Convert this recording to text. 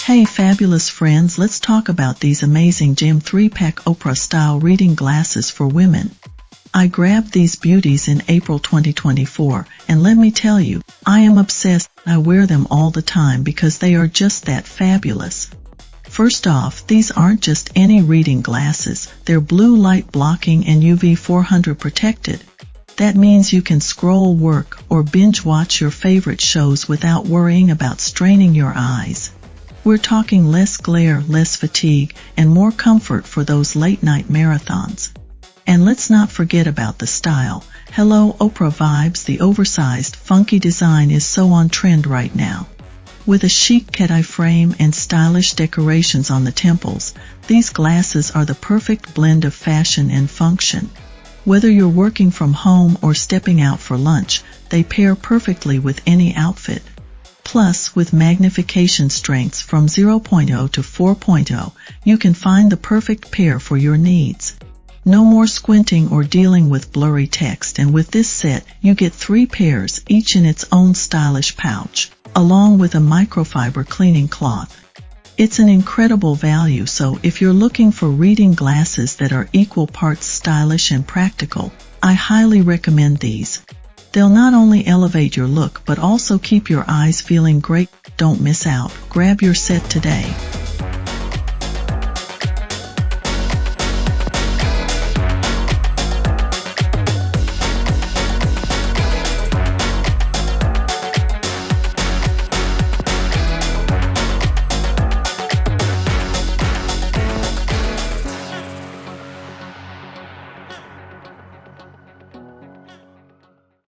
Hey fabulous friends, let's talk about these amazing gem 3-pack Oprah style reading glasses for women. I grabbed these beauties in April 2024, and let me tell you, I am obsessed. I wear them all the time because they are just that fabulous. First off, these aren't just any reading glasses, they're blue light blocking and UV 400 protected. That means you can scroll, work, or binge watch your favorite shows without worrying about straining your eyes. We're talking less glare, less fatigue, and more comfort for those late-night marathons. And let's not forget about the style. Hello Oprah vibes. The oversized, funky design is so on trend right now. With a chic cat-eye frame and stylish decorations on the temples, these glasses are the perfect blend of fashion and function. Whether you're working from home or stepping out for lunch, they pair perfectly with any outfit. Plus, with magnification strengths from 0.0 to 4.0, you can find the perfect pair for your needs. No more squinting or dealing with blurry text, and with this set, you get 3 pairs, each in its own stylish pouch, along with a microfiber cleaning cloth. It's an incredible value, so if you're looking for reading glasses that are equal parts stylish and practical, I highly recommend these. They'll not only elevate your look but also keep your eyes feeling great. Don't miss out. Grab your set today.